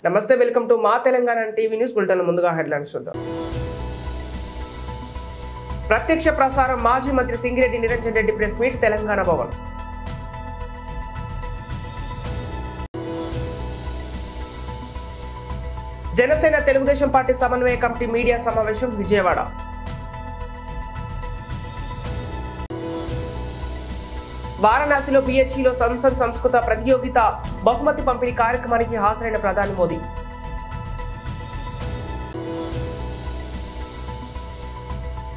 నమస్తే, welcome to మా Telangana TV news bulletin. ముందుగా హెడ్లైన్స్ చూద్దాం. ప్రత్యక్ష ప్రసారం మాజీ మంత్రి Singireddy Niranjan Reddy press meet Telangana Bhavan. Janasena Telugu Desam party సమన్వయ కమిటీ మీడియా సమావేశం విజయవాడ. వారణాసిలో పిహెచ్ఈలో సంసద్ సంస్కృత ప్రతియోగిత బహుమతి పంపిణీ కార్యక్రమానికి హాజరైన ప్రధాని మోదీ.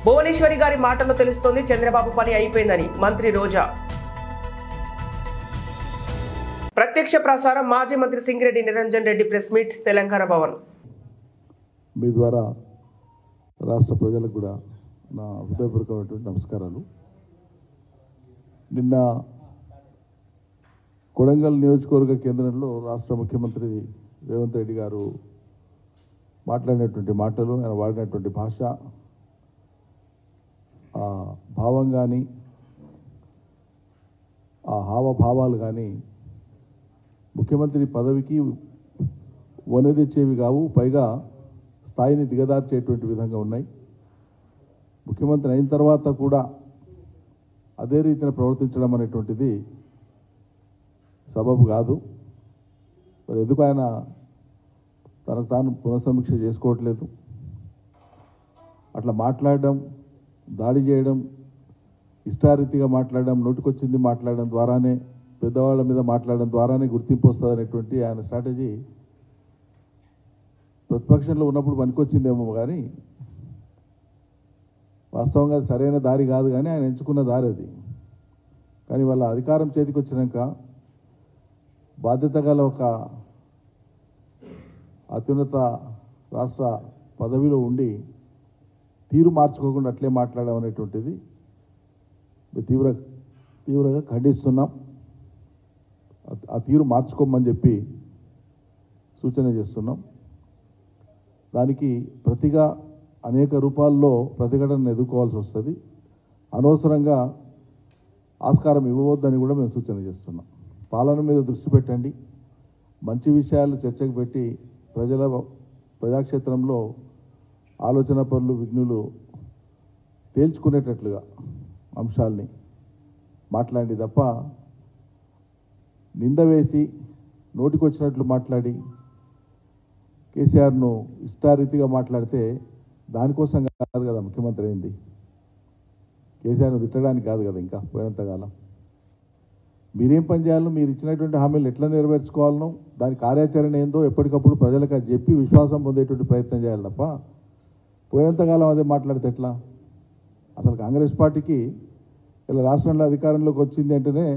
భువనేశ్వరి గారి మాటల్లో తెలుస్తోంది చంద్రబాబు పని అయిపోయిందని మంత్రి రోజా. ప్రత్యక్ష ప్రసారం మాజీ మంత్రి సింగిరెడ్డి నిరంజన్ రెడ్డి ప్రెస్ మీట్ తెలంగాణ భవన్. మీ ద్వారా రాష్ట్ర ప్రజలకు కూడా నా హృదయపూర్వకమైనటువంటి నమస్కారాలు. నిన్న కొడంగల్ నియోజకవర్గ కేంద్రంలో రాష్ట్ర ముఖ్యమంత్రి రేవంత్ రెడ్డి గారు మాట్లాడినటువంటి మాటలు, ఆయన వాడినటువంటి భాష, ఆ భావం కానీ ఆ హావభావాలు కానీ ముఖ్యమంత్రి పదవికి వనె తెచ్చేవి కావు, పైగా స్థాయిని దిగదార్చేటువంటి విధంగా ఉన్నాయి. ముఖ్యమంత్రి అయిన తర్వాత కూడా అదే రీతిన ప్రవర్తించడం అనేటువంటిది సబబు కాదు. మరి ఎందుకు ఆయన తనకు తాను పునఃసమీక్ష చేసుకోవట్లేదు? అట్లా మాట్లాడడం, దాడి చేయడం, ఇష్టారీతిగా మాట్లాడడం, నోటికొచ్చింది మాట్లాడడం ద్వారానే, పెద్దవాళ్ళ మీద మాట్లాడడం ద్వారానే గుర్తింపు వస్తుంది అనేటువంటి ఆయన స్ట్రాటజీ ప్రతిపక్షంలో ఉన్నప్పుడు పనికొచ్చిందేమో కానీ వాస్తవంగా అది సరైన దారి కాదు. కానీ ఆయన ఎంచుకున్న దారి అది. కానీ వాళ్ళ అధికారం చేతికి వచ్చినాక బాధ్యత గల ఒక అత్యున్నత రాష్ట్ర పదవిలో ఉండి తీరు మార్చుకోకుండా అట్లే మాట్లాడడం అనేటువంటిది తీవ్రంగా ఖండిస్తున్నాం. ఆ తీరు మార్చుకోమని చెప్పి సూచన చేస్తున్నాం. దానికి ప్రతిగా అనేక రూపాల్లో ప్రతిఘటనను ఎదుర్కోవాల్సి వస్తుంది. అనవసరంగా ఆస్కారం ఇవ్వవద్దని కూడా మేము సూచన చేస్తున్నాం. పాలన మీద దృష్టి పెట్టండి, మంచి విషయాలు చర్చకు పెట్టి ప్రజాక్షేత్రంలో ఆలోచన పనులు, విఘ్నులు తేల్చుకునేటట్లుగా అంశాల్ని మాట్లాడి తప్ప నింద వేసి నోటికొచ్చినట్లు మాట్లాడి కేసీఆర్ను ఇష్టారీతిగా మాట్లాడితే దానికోసం కాదు కదా ముఖ్యమంత్రి అయింది. కేసీఆర్ను తిట్టడానికి కాదు కదా. ఇంకా పోయినంతకాలం మీరేం పని చేయాలో, మీరు ఇచ్చినటువంటి హామీలు ఎట్లా నెరవేర్చుకోవాలనో, దాని కార్యాచరణ ఏందో ఎప్పటికప్పుడు ప్రజలకు అది చెప్పి విశ్వాసం పొందేటువంటి ప్రయత్నం చేయాలి తప్ప పోయినంతకాలం అదే మాట్లాడితే ఎట్లా? అసలు కాంగ్రెస్ పార్టీకి ఇలా రాష్ట్రంలో అధికారంలోకి వచ్చింది అంటేనే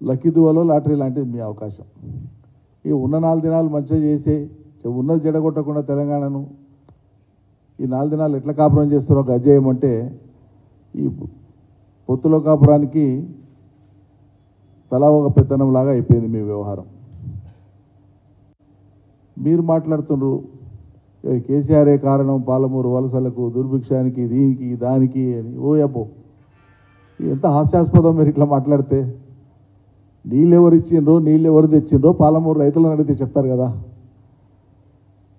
లక్కీ దువ్వలో లాటరీ లాంటిది మీ అవకాశం. ఈ ఉన్న 4 దినాలు మంచిగా చేసే, ఉన్నది జడగొట్టకుండా తెలంగాణను ఈ 4 దినాలు ఎట్లా కాపురం చేస్తారో గజ్జేయమంటే ఈ పొత్తులో కాపురానికి తలా ఒక పెత్తనంలాగా అయిపోయింది మీ వ్యవహారం. మీరు మాట్లాడుతున్నారు కేసీఆరే కారణం పాలమూరు వలసలకు, దుర్భిక్షానికి, దీనికి దానికి అని. ఓ అబ్బో, ఎంత హాస్యాస్పదం మీరు ఇట్లా మాట్లాడితే. నీళ్ళు ఎవరు ఇచ్చిండ్రో, నీళ్ళు ఎవరు తెచ్చిండ్రో పాలమూరు రైతులను అడిగితే చెప్తారు కదా.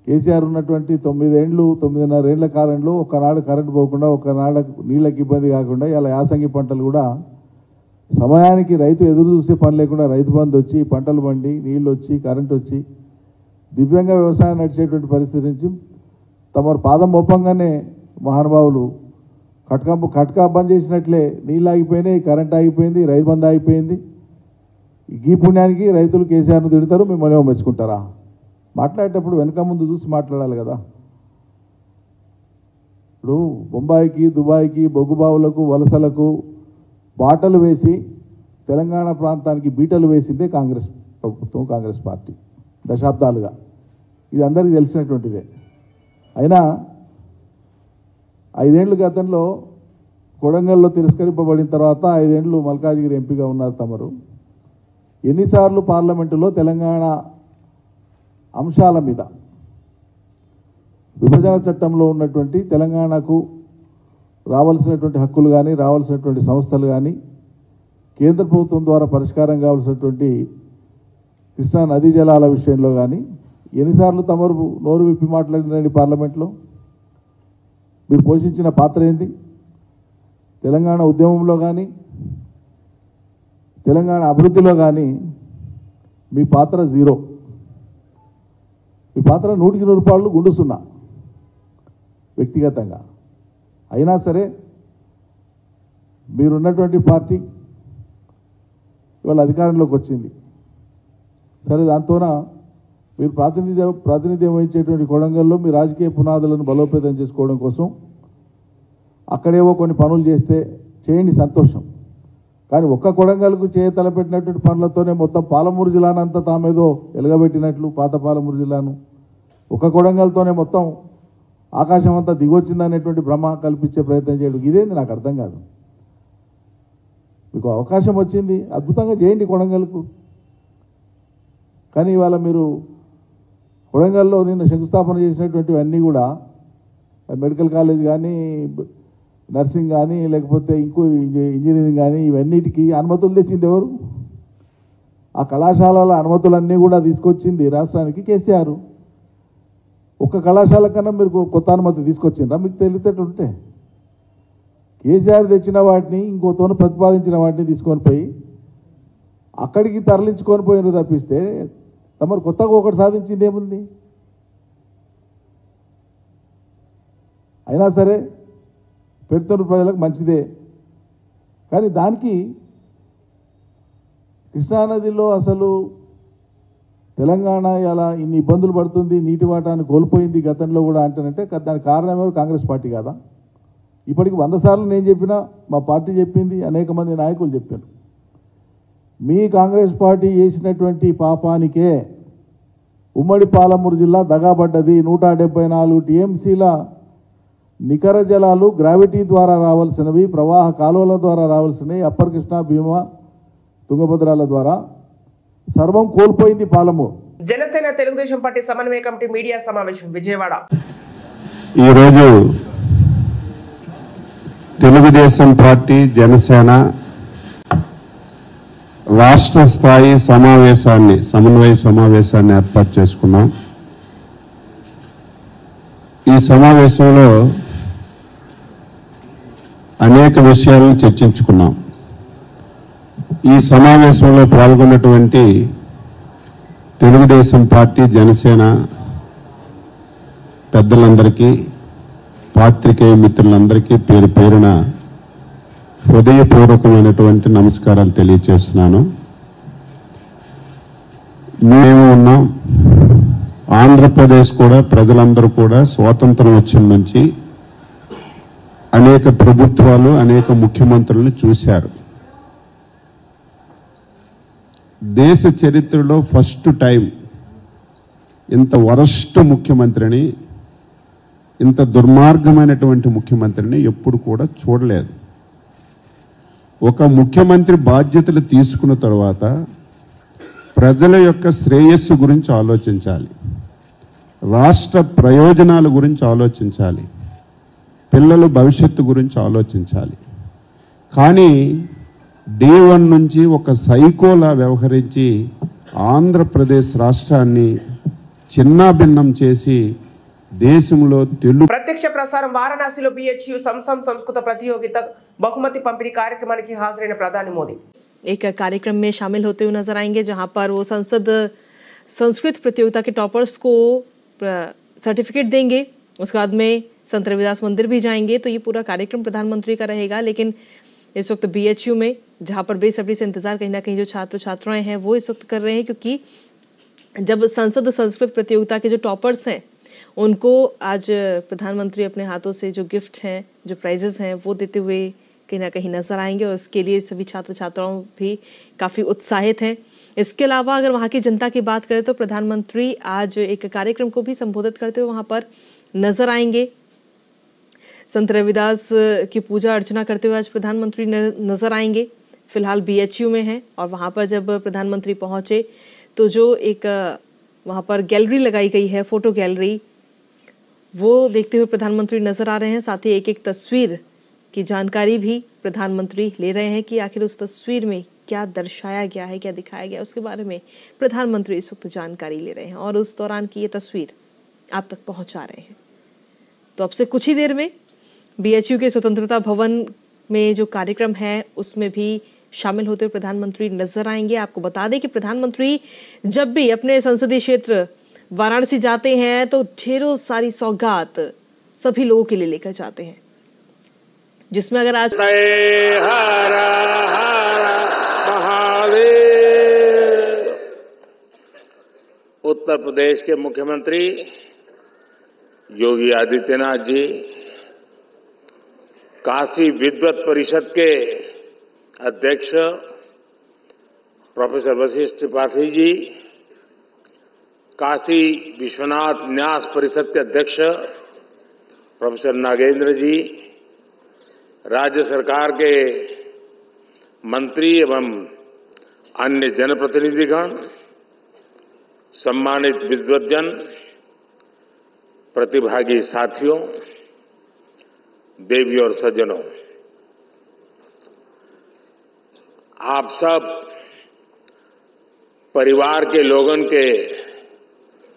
కేసీఆర్ ఉన్నటువంటి 9.5 ఏళ్ల కాలంలో ఒకనాడు కరెంటు పోకుండా, ఒకనాడు నీళ్ళకి ఇబ్బంది కాకుండా ఇలా యాసంగి పంటలు కూడా సమయానికి రైతు ఎదురు చూసే పని లేకుండా రైతు బంధు వచ్చి, పంటలు పండి, నీళ్ళు వచ్చి, కరెంటు వచ్చి దివ్యంగా వ్యవసాయం నడిచేటువంటి పరిస్థితి నుంచి తమ పాదం మోపంగానే మహానుభావులు కట్కా బంద్ చేసినట్లే నీళ్ళు ఆగిపోయినాయి, కరెంట్ ఆగిపోయింది, రైతు బంధు ఆగిపోయింది. ఈ పుణ్యానికి రైతులు కేసీఆర్ను తిడతారు, మిమ్మల్ని మెచ్చుకుంటారా? మాట్లాడేటప్పుడు వెనక ముందు చూసి మాట్లాడాలి కదా. ఇప్పుడు బొంబాయికి, దుబాయ్కి, బొగ్గుబావులకు, వలసలకు బాటలు వేసి తెలంగాణ ప్రాంతానికి బీటలు వేసిందే కాంగ్రెస్ ప్రభుత్వం, కాంగ్రెస్ పార్టీ దశాబ్దాలుగా. ఇది అందరికీ తెలిసినటువంటిదే. అయినా 5 ఏళ్ళ గతంలో కొడంగల్లో తిరస్కరింపబడిన తర్వాత 5 ఏళ్ళు మల్కాజ్గిరి ఎంపీగా ఉన్నారు తమరు. ఎన్నిసార్లు పార్లమెంటులో తెలంగాణ అంశాల మీద, విభజన చట్టంలో ఉన్నటువంటి తెలంగాణకు రావాల్సినటువంటి హక్కులు కానీ, రావాల్సినటువంటి సంస్థలు కానీ, కేంద్ర ప్రభుత్వం ద్వారా పరిష్కారం కావాల్సినటువంటి కృష్ణా నదీ జలాల విషయంలో కానీ ఎన్నిసార్లు తమరు నోరు విప్పి మాట్లాడినండి పార్లమెంట్లో? మీరు పోషించిన పాత్ర ఏంది? తెలంగాణ ఉద్యమంలో కానీ తెలంగాణ అభివృద్ధిలో కానీ మీ పాత్ర జీరో. మీ పాత్ర 100కి 100 రూపాయలు గుండుస్తున్నా వ్యక్తిగతంగా. అయినా సరే మీరున్నటువంటి పార్టీ ఇవాళ అధికారంలోకి వచ్చింది. సరే, దాంతోన మీరు ప్రాతినిధ్యం వహించేటువంటి కొడంగల్లో మీ రాజకీయ పునాదులను బలోపేతం చేసుకోవడం కోసం అక్కడేవో కొన్ని పనులు చేయండి, సంతోషం. కానీ ఒక్క కొడంగల్కు తలపెట్టినటువంటి పనులతోనే మొత్తం పాలమూరు జిల్లానంతా తామేదో ఎలగబెట్టినట్లు, పాత పాలమూరు జిల్లాను ఒక్క కొడంగల్తోనే మొత్తం ఆకాశం అంతా దిగొచ్చిందనేటువంటి భ్రమ కల్పించే ప్రయత్నం చేయడం ఇదేంది నాకు అర్థం కాదు. మీకు అవకాశం వచ్చింది, అద్భుతంగా చేయండి కొడంగల్కు. కానీ ఇవాళ మీరు కొడంగల్లో నిన్న శంకుస్థాపన చేసినటువంటివన్నీ కూడా మెడికల్ కాలేజ్ కానీ, నర్సింగ్ కానీ, లేకపోతే ఇంకో ఇంజనీరింగ్ కానీ, ఇవన్నిటికీ అనుమతులు తెచ్చింది ఎవరు? ఆ కళాశాలల అనుమతులన్నీ కూడా తీసుకొచ్చింది రాష్ట్రానికి కేసీఆర్. ఒక్క కళాశాల కన్నా మీరు కొత్త అనుమతి తీసుకొచ్చిండ్రా? మీకు తెలియటట్టుంటే కేసీఆర్ తెచ్చిన వాటిని, ఇంకోతోన ప్రతిపాదించిన వాటిని తీసుకొని పోయి అక్కడికి తరలించుకొని పోయిన తప్పిస్తే తమరు కొత్తగా ఒకటి సాధించింది ఏముంది? అయినా సరే పెడుతున్న ప్రజలకు మంచిదే. కానీ దానికి కృష్ణానదిలో అసలు తెలంగాణ ఇలా ఇన్ని ఇబ్బందులు పడుతుంది, నీటి వాటాన్ని కోల్పోయింది గతంలో కూడా అంటానంటే దానికి కారణం ఎవరు? కాంగ్రెస్ పార్టీ కాదా? ఇప్పటికి 100 సార్లు నేను చెప్పినా, మా పార్టీ చెప్పింది, అనేక మంది నాయకులు చెప్పారు. మీ కాంగ్రెస్ పార్టీ చేసినటువంటి పాపానికే ఉమ్మడి పాలమూరు జిల్లా దగాబడ్డది. 174 టీఎంసీల నికర జలాలు గ్రావిటీ ద్వారా రావాల్సినవి, ప్రవాహ కాలువల ద్వారా రావాల్సినవి, అప్పర్ కృష్ణా, భీమా, తుంగభద్రాల ద్వారా సర్వం కోల్పోయింది పాలమూరు. జనసేన తెలుగుదేశం పార్టీ సమన్వయ కమిటీ మీడియా సమావేశం విజయవాడ. ఈరోజు తెలుగుదేశం పార్టీ జనసేన రాష్ట్ర స్థాయి సమన్వయ సమావేశాన్ని ఏర్పాటు చేసుకున్నాం. ఈ సమావేశంలో అనేక విషయాలను చర్చించుకున్నాం. ఈ సమావేశంలో పాల్గొన్నటువంటి తెలుగుదేశం పార్టీ జనసేన పెద్దలందరికీ, పాత్రికేయ మిత్రులందరికీ పేరు పేరున హృదయపూర్వకమైనటువంటి నమస్కారాలు తెలియజేస్తున్నాను. మేము ఉన్నాం. ఆంధ్రప్రదేశ్ కూడా ప్రజలందరూ కూడా స్వాతంత్రం వచ్చిన నుంచి అనేక ప్రభుత్వాలు, అనేక ముఖ్యమంత్రులను చూశారు. దేశ చరిత్రలో ఫస్ట్ టైం ఇంత వరస్ట్ ముఖ్యమంత్రిని, ఇంత దుర్మార్గమైనటువంటి ముఖ్యమంత్రిని ఎప్పుడు కూడా చూడలేదు. ఒక ముఖ్యమంత్రి బాధ్యతలు తీసుకున్న తర్వాత ప్రజల యొక్క శ్రేయస్సు గురించి ఆలోచించాలి, రాష్ట్ర ప్రయోజనాల గురించి ఆలోచించాలి, పిల్లల భవిష్యత్తు గురించి ఆలోచించాలి. కానీ D1 నుంచి ఒక సైకోలా వ్యవహరించి ఆంధ్రప్రదేశ్ రాష్ట్రాన్ని చిన్నాభిన్నం చేసి దేశంలో ప్రత్యక్ష ప్రసారం వారణాసిలో BHU సంస్కృత प्रतियोगिता बहुमति पंपिणी कार्यक्रम की हाजिर प्रधानी मोदी एक कार्यक्रम में शामिल होते हुए नजर आएंगे, जहां पर वो संसद संस्कृत प्रतियोगिता के टॉपर्स को सर्टिफिकेट देंगे। उसके बाद में संत रविदास मंदिर भी जाएंगे। तो ये पूरा कार्यक्रम प्रधानमंत्री का रहेगा। लेकिन इस वक्त BHU में जहां पर बेसब्री से इंतजार कहीं ना कहीं जो छात्र छात्राएं हैं वो इस वक्त कर रहे हैं, क्योंकि जब संसद संस्कृत प्रतियोगिता के जो टॉपर्स हैं उनको आज प्रधानमंत्री अपने हाथों से जो गिफ्ट हैं, जो प्राइजेस हैं, वो देते हुए कहीं ना कहीं नजर आएंगे। और इसके लिए सभी छात्र छात्राओं भी काफ़ी उत्साहित हैं। इसके अलावा अगर वहाँ की जनता की बात करें तो प्रधानमंत्री आज एक कार्यक्रम को भी संबोधित करते हुए वहाँ पर नजर आएंगे। संत रविदास की पूजा अर्चना करते हुए आज प्रधानमंत्री नजर आएंगे। फिलहाल BHU में हैं और वहाँ पर जब प्रधानमंत्री पहुँचे तो जो एक वहाँ पर गैलरी लगाई गई है, फोटो गैलरी, वो देखते हुए प्रधानमंत्री नजर आ रहे हैं। साथ ही एक एक तस्वीर की जानकारी भी प्रधानमंत्री ले रहे हैं कि आखिर उस तस्वीर में क्या दर्शाया गया है, क्या दिखाया गया है, उसके बारे में प्रधानमंत्री इस वक्त जानकारी ले रहे हैं और उस दौरान की ये तस्वीर आप तक पहुंचा रहे हैं। तो अब से कुछ ही देर में BHU के स्वतंत्रता भवन में जो कार्यक्रम है उसमें भी शामिल होते हुए प्रधानमंत्री नजर आएंगे। आपको बता दें कि प्रधानमंत्री जब भी अपने संसदीय क्षेत्र वाराणसी जाते हैं तो ढेरों सारी सौगात सभी लोगों के लिए लेकर जाते हैं, जिसमें अगर आज उत्तर प्रदेश के मुख्यमंत्री योगी आदित्यनाथ जी, काशी विद्वत परिषद के अध्यक्ष प्रोफेसर वशिष्ठ त्रिपाठी जी, काशी विश्वनाथ न्यास परिषद के अध्यक्ष प्रोफेसर नागेंद्र जी, राज्य सरकार के मंत्री एवं अन्य जनप्रतिनिधिगण, सम्मानित विद्वद्जन, प्रतिभागी साथियों, देवी और सज्जनों, आप सब परिवार के लोगन के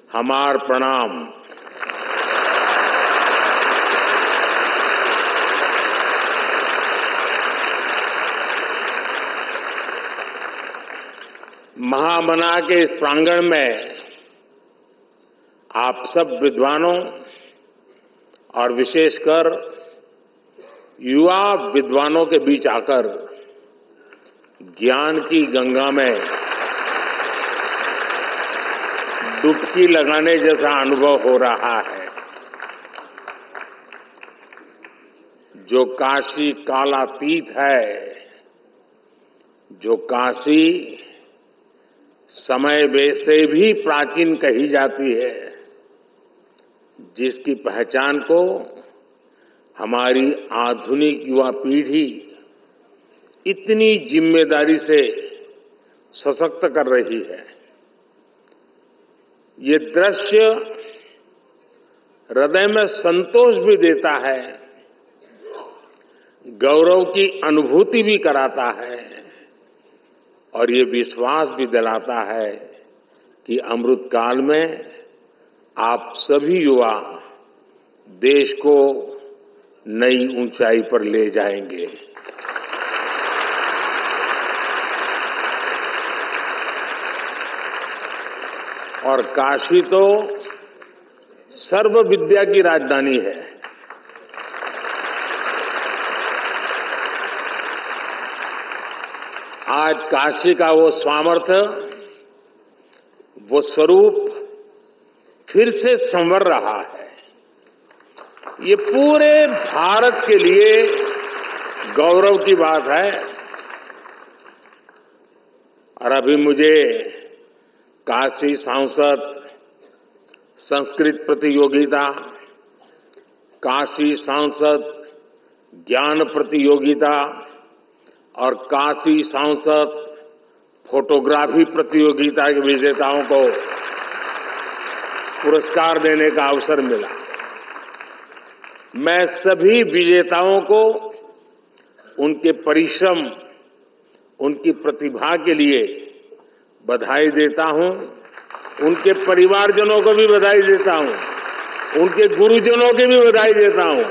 हमार प्रणाम। महामना के इस प्रांगण में आप सब विद्वानों और विशेषकर युवा विद्वानों के बीच आकर ज्ञान की गंगा में डुबकी लगाने जैसा अनुभव हो रहा है। जो काशी कालातीत है, जो काशी समय से भी प्राचीन कही जाती है, जिसकी पहचान को हमारी आधुनिक युवा पीढ़ी इतनी जिम्मेदारी से सशक्त कर रही है। ये दृश्य हृदय में संतोष भी देता है, गौरव की अनुभूति भी कराता है और ये विश्वास भी दिलाता है कि अमृत काल में आप सभी युवा देश को नई ऊंचाई पर ले जाएंगे। और काशी तो सर्व विद्या की राजधानी है। आज काशी का वो सामर्थ्य, वो स्वरूप फिर से संवर रहा है। ये पूरे भारत के लिए गौरव की बात है। और अभी मुझे काशी सांसद संस्कृत प्रतियोगिता, काशी सांसद ज्ञान प्रतियोगिता और काशी सांसद फोटोग्राफी प्रतियोगिता के विजेताओं को पुरस्कार देने का अवसर मिला। मैं सभी विजेताओं को उनके परिश्रम, उनकी प्रतिभा के लिए बधाई देता हूं। उनके परिवारजनों को भी बधाई देता हूं, उनके गुरुजनों की भी बधाई देता हूं।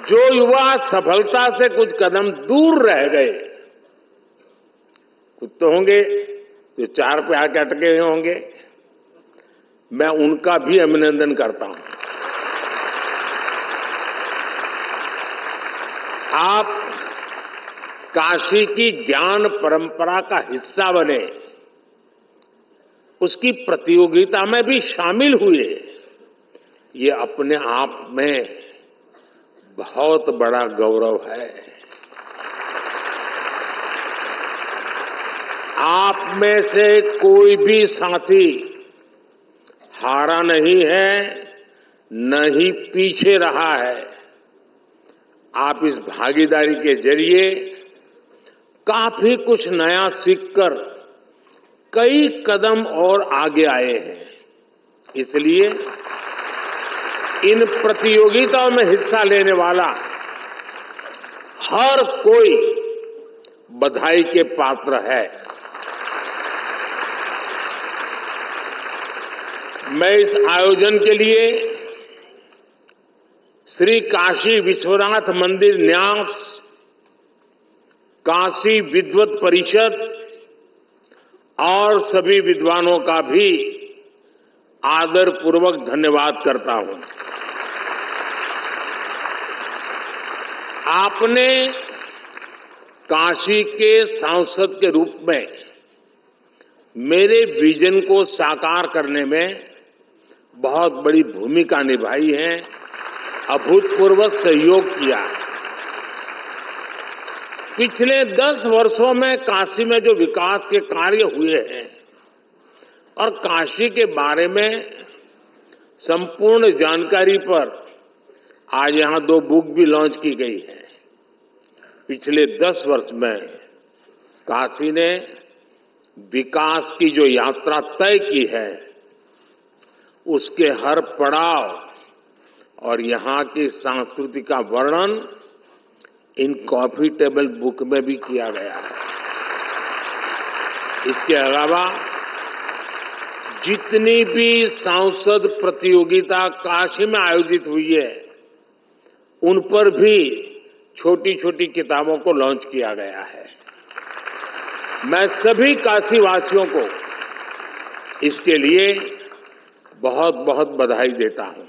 जो युवा सफलता से कुछ कदम दूर रह गए, कुछ तो होंगे जो 4 पे आके अटके हुए होंगे, मैं उनका भी अभिनंदन करता हूं। आप काशी की ज्ञान परंपरा का हिस्सा बने, उसकी प्रतियोगिता में भी शामिल हुए, ये अपने आप में बहुत बड़ा गौरव है। आप में से कोई भी साथी हारा नहीं है, न ही पीछे रहा है। आप इस भागीदारी के जरिए काफी कुछ नया सीखकर कई कदम और आगे आए हैं। इसलिए इन प्रतियोगिताओं में हिस्सा लेने वाला हर कोई बधाई के पात्र है। मैं इस आयोजन के लिए श्री काशी विश्वनाथ मंदिर न्यास, काशी विद्वत परिषद और सभी विद्वानों का भी आदरपूर्वक धन्यवाद करता हूं। आपने काशी के सांसद के रूप में मेरे विजन को साकार करने में बहुत बड़ी भूमिका निभाई है, अभूतपूर्व सहयोग किया। पिछले 10 वर्षों में काशी में जो विकास के कार्य हुए हैं और काशी के बारे में संपूर्ण जानकारी पर आज यहां 2 बुक भी लॉन्च की गई है। पिछले 10 वर्ष में काशी ने विकास की जो यात्रा तय की है, उसके हर पड़ाव और यहां की संस्कृति का वर्णन इन कॉफी टेबल बुक में भी किया गया है। इसके अलावा जितनी भी सांसद प्रतियोगिता काशी में आयोजित हुई है, उन पर भी छोटी छोटी किताबों को लॉन्च किया गया है। मैं सभी काशीवासियों को इसके लिए बहुत बहुत बधाई देता हूं।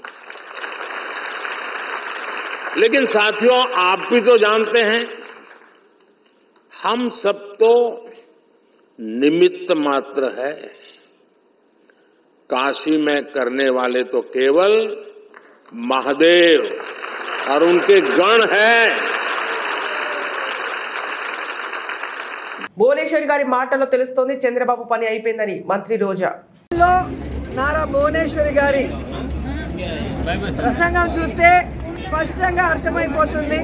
लेकिन साथियों, आप भी तो जानते हैं, हम सब तो निमित्त मात्र है। काशी में करने वाले तो केवल महादेव और उनके गण हैं। భువనేశ్వరి గారి మాటల్లో తెలుస్తోంది చంద్రబాబు పని అయిపోయిందని మంత్రి రోజా. నారా భువనేశ్వరి గారి ప్రసంగం చూస్తే స్పష్టంగా అర్థమైపోతుంది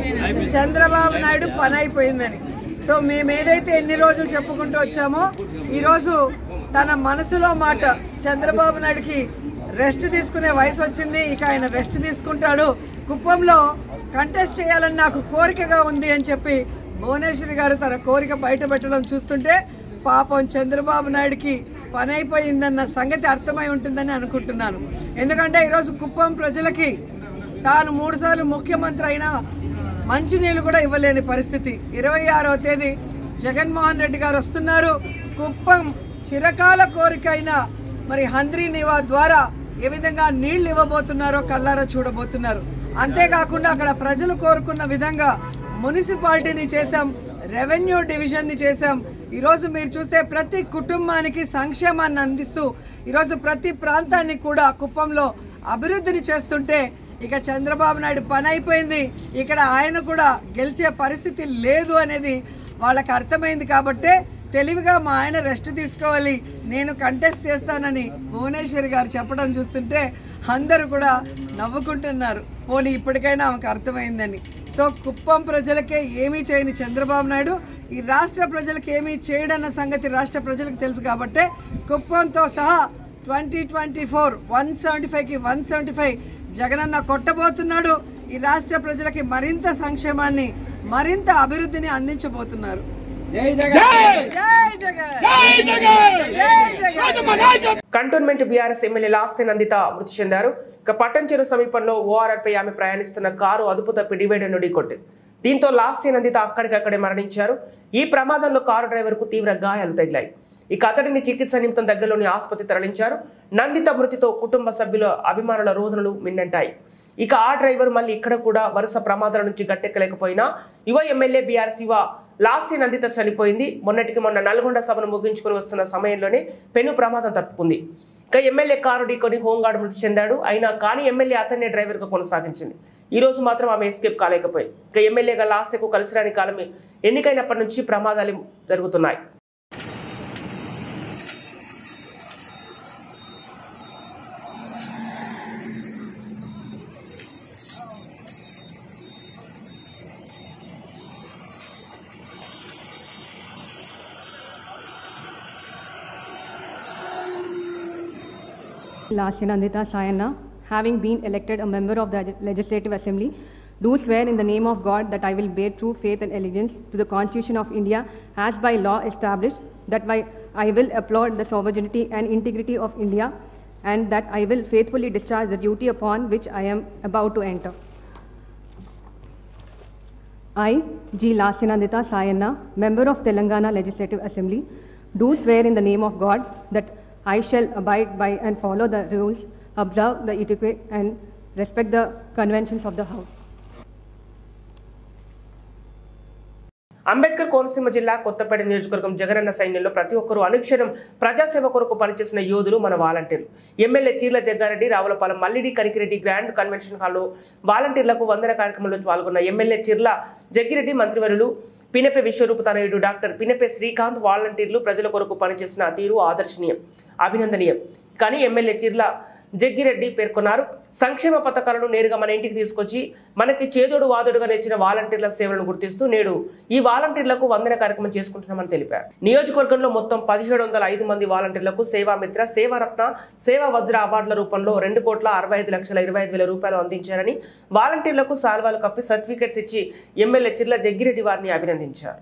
చంద్రబాబు నాయుడు పని అయిపోయిందని. సో మేము ఏదైతే ఎన్ని రోజులు చెప్పుకుంటూ వచ్చామో ఈరోజు తన మనసులో మాట, చంద్రబాబు నాయుడుకి రెస్ట్ తీసుకునే వయసు వచ్చింది, ఇక ఆయన రెస్ట్ తీసుకుంటాడు, కుప్పంలో కంటెస్ట్ చేయాలని నాకు కోరికగా ఉంది అని చెప్పి భువనేశ్వరి గారు తన కోరిక బయట పెట్టడం చూస్తుంటే పాపం చంద్రబాబు నాయుడుకి పని అయిపోయిందన్న సంగతి అర్థమై ఉంటుందని అనుకుంటున్నాను. ఎందుకంటే ఈరోజు కుప్పం ప్రజలకి తాను 3 సార్లు ముఖ్యమంత్రి అయినా మంచినీళ్ళు కూడా ఇవ్వలేని పరిస్థితి. 26వ తేదీ జగన్మోహన్ రెడ్డి గారు వస్తున్నారు. కుప్పం చిరకాల కోరిక అయిన మరి హంద్రీ నివా ద్వారా ఏ విధంగా నీళ్లు ఇవ్వబోతున్నారో కళ్ళారా చూడబోతున్నారు. అంతేకాకుండా అక్కడ ప్రజలు కోరుకున్న విధంగా మున్సిపాలిటీని చేశాం, రెవెన్యూ డివిజన్ని చేశాం. ఈరోజు మీరు చూస్తే ప్రతి కుటుంబానికి సంక్షేమాన్ని అందిస్తూ ఈరోజు ప్రతి ప్రాంతాన్ని కూడా కుప్పంలో అభివృద్ధిని చేస్తుంటే ఇక చంద్రబాబు నాయుడు పని అయిపోయింది, ఇక్కడ ఆయన కూడా గెలిచే పరిస్థితి లేదు అనేది వాళ్ళకి అర్థమైంది. కాబట్టే తెలివిగా మా ఆయన రెస్ట్ తీసుకోవాలి, నేను కంటెస్ట్ చేస్తానని భువనేశ్వరి గారు చెప్పడం చూస్తుంటే అందరూ కూడా నవ్వుకుంటున్నారు. పోనీ ఇప్పటికైనా ఆమెకు అర్థమైందని. సో కుప్పం ప్రజలకే ఏమీ చేయని చంద్రబాబు నాయుడు ఈ రాష్ట్ర ప్రజలకు ఏమీ చేయడన్న సంగతి రాష్ట్ర ప్రజలకు తెలుసు. కాబట్టే కుప్పంతో సహా 2024 175కి 175 జగనన్న కొట్టబోతున్నాడు. ఈ రాష్ట్ర ప్రజలకి మరింత సంక్షేమాన్ని, మరింత అభివృద్ధిని అందించబోతున్నారు. Cantonment BRS MLA Lasya Nanditha మృతి చెందారు. ఇక పట్టంచెరు సమీపంలో ఓఆర్ఆర్ పై ఆమె ప్రయాణిస్తున్న కారు అదుపు తప్పి డివైడర్ ను ఢీకొట్టింది. దీంతో లాస్య నందిత అక్కడికక్కడే మరణించారు. ఈ ప్రమాదంలో కారు డ్రైవర్ కు తీవ్ర గాయాలు తగిలాయి. ఇక అతడిని చికిత్స నిమిత్తం దగ్గరలోని ఆసుపత్రి తరలించారు. నందిత మృతితో కుటుంబ సభ్యుల, అభిమానుల రోజులు మిన్నంటాయి. ఇక ఆ డ్రైవర్ మళ్ళీ ఇక్కడ కూడా వరుస ప్రమాదాల నుంచి గట్టెక్కలేకపోయినా యువ ఎమ్మెల్యే బీఆర్ఎస్ యువ లాస్య నందిత చనిపోయింది. మొన్నటికి మొన్న నల్గొండ సభను ముగించుకుని వస్తున్న సమయంలోనే పెను ప్రమాదం తప్పుకుంది. ఇక ఎమ్మెల్యే కారు ఢీకొని హోంగార్డు మృతి చెందాడు. అయినా కానీ ఎమ్మెల్యే అతన్నే డ్రైవర్ గా కొనసాగించింది. ఈ రోజు మాత్రం ఆమె ఎస్కేప్ కాలేకపోయింది. ఇక ఎమ్మెల్యేగా లాస్యకు కలిసిరాని కాలం ఎన్నికైనప్పటి నుంచి ప్రమాదాలు జరుగుతున్నాయి. Lasya Nandita Sayana, having been elected a member of the Legislative Assembly do swear in the name of God that I will bear true faith and allegiance to the Constitution of India as by law established, that I will uphold the sovereignty and integrity of India, and that I will faithfully discharge the duty upon which I am about to enter. I, G. Lasyanandita Sayanna, member of Telangana Legislative Assembly, do swear in the name of God that I shall abide by and follow the rules, observe the etiquette, and respect the conventions of the House. Ambedkar Konaseema జిల్లా కొత్తపేట నియోజకవర్గం జగనన్న సైన్యంలో ప్రతి ఒక్కరూ అనుక్షణం ప్రజాసేవ కొరకు పనిచేసిన యోధులు మన వాలంటీర్లు. MLA Chirla Jaggareddy Ravulapalem Mallidi Kanikireddy grand convention హాల్లో వాలంటీర్లకు వందన కార్యక్రమంలో పాల్గొన్న ఎమ్మెల్యే చీర్ల జగ్గిరెడ్డి, మంత్రివర్యులు పినెపె విశ్వరూపతనయుడు డాక్టర్ పినెపె శ్రీకాంత్ వాలంటీర్లు ప్రజల కొరకు పనిచేసిన తీరు ఆదర్శనీయం, అభినందనీయం. కానీ ఎమ్మెల్యే చీర్ల జగ్గిరెడ్డి పేర్కొన్నారు, సంక్షేమ పథకాలను నేరుగా మన ఇంటికి తీసుకొచ్చి మనకి చేదోడు వాదోడుగా నిలిచిన వాలంటీర్ల సేవలను గుర్తిస్తూ నేడు ఈ వాలంటీర్లకు వందన కార్యక్రమం చేసుకుంటున్నామని తెలిపారు. నియోజకవర్గంలో మొత్తం 1705 మంది వాలంటీర్లకు సేవామిత్ర, సేవారత్న, సేవా వజ్ర అవార్డుల రూపంలో 2,65,25,000 రూపాయలు అందించారని, వాలంటీర్లకు సాల్వాలు కప్పి సర్టిఫికెట్స్ ఇచ్చి ఎమ్మెల్యే చీర్ల జగ్గిరెడ్డి వారిని అభినందించారు.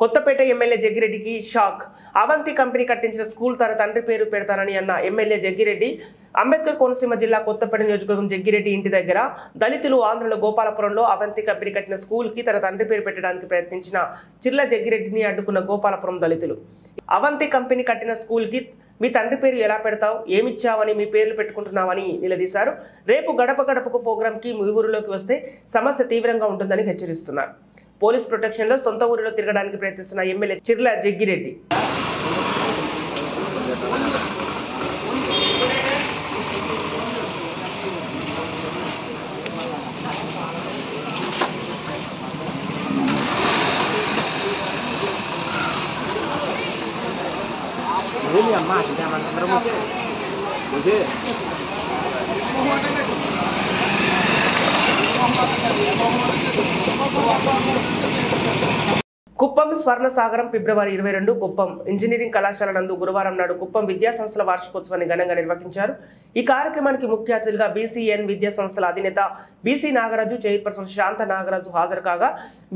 కొత్తపేట ఎమ్మెల్యే జగ్గిరెడ్డికి షాక్. అవంతి కంపెనీ కట్టించిన స్కూల్ తన తండ్రి పేరు పెడతానని అన్న ఎమ్మెల్యే జగ్గిరెడ్డి అంబేద్కర్ కోనసీమ జిల్లా కొత్తపేట నియోజకవర్గం జగ్గిరెడ్డి ఇంటి దగ్గర దళితులు ఆంధ్రలో గోపాలపురంలో అవంతి కంపెనీ కట్టిన స్కూల్ కి తన తండ్రి పేరు పెట్టడానికి ప్రయత్నించిన చీర్ల జగ్గిరెడ్డిని అడ్డుకున్న గోపాలపురం దళితులు. అవంతి కంపెనీ కట్టిన స్కూల్ కి మీ తండ్రి పేరు ఎలా పెడతావు, ఏమిచ్చావని మీ పేర్లు పెట్టుకుంటున్నావని నిలదీశారు. రేపు గడప గడపకు ప్రోగ్రామ్ కి మీ ఊరిలోకి వస్తే సమస్య తీవ్రంగా ఉంటుందని హెచ్చరిస్తున్నారు. పోలీస్ ప్రొటెక్షన్ లో సొంత ఊరిలో తిరగడానికి ప్రయత్నిస్తున్న ఎమ్మెల్యే చీర్ల జగ్గిరెడ్డి కుప్పం స్వర్ణ సాగరం ఫిబ్రవరి 22 కుప్పం ఇంజనీరింగ్ కళాశాల నందు గురువారం నాడు కుప్పం విద్యా సంస్థల వార్షికోత్సవాన్ని ఘనంగా నిర్వహించారు. ఈ కార్యక్రమానికి ముఖ్య అతిథులుగా బీసీఎన్ విద్యా సంస్థల అధినేత బీసీ నాగరాజు, చైర్పర్సన్ శాంత నాగరాజు హాజరు కాగా,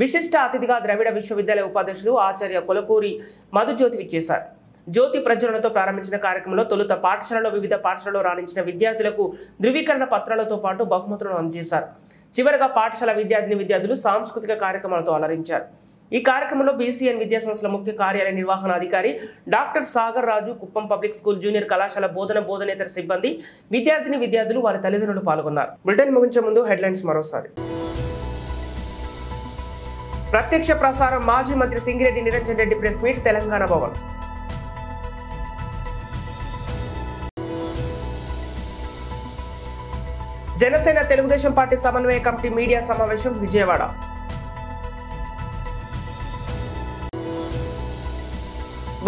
విశిష్ట అతిథిగా ద్రవిడ విశ్వవిద్యాలయ ఉపాధ్యక్షులు ఆచార్య కొలకూరి మధుజ్యోతి విచ్చేశారు. జ్యోతి ప్రజ్వలనతో ప్రారంభించిన కార్యక్రమంలో తొలుత పాఠశాలలో వివిధ పాఠశాలలో రాణించిన విద్యార్థులకు ధృవీకరణ పత్రాలతో పాటు బహుమతులను అందజేశారు. చివరగా పాఠశాల విద్యార్థులు సాంస్కృతిక కార్యక్రమాలతో అలరించారు. ఈ కార్యక్రమంలో బీసీఎన్ విద్యా సంస్థల ముఖ్య కార్యాలయ నిర్వహణ అధికారి డాక్టర్ సాగర్ రాజు, కుప్పం పబ్లిక్ స్కూల్ జూనియర్ కళాశాల బోధనేతర సిబ్బంది, విద్యార్థులు, వారి తల్లిదండ్రులు పాల్గొన్నారు. బులెటిన్ ముగించే ముందు హెడ్లైన్స్ మరోసారి. ప్రత్యక్ష ప్రసారం మాజీ మంత్రి Singireddy Niranjan Reddy press meet Telangana Bhavan. Janasena Telugu Desam party సమన్వయ కమిటీ మీడియా సమావేశం విజయవాడ.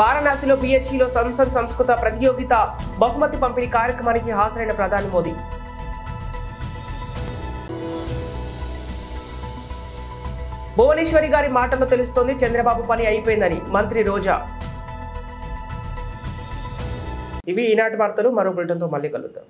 వారణాసిలో బిహెచ్ఈలో సంసద్ సంస్కృత ప్రతియోగిత బహుమతి పంపిణీ కార్యక్రమానికి హాజరైన ప్రధాని మోదీ. భువనేశ్వరి గారి మాటల్లో తెలుస్తోంది చంద్రబాబు పని అయిపోయిందని మంత్రి రోజా. ఇవి ఈనాటి వార్తలు. మరో బులెటిన్తో మళ్ళీ కలుద్దాం.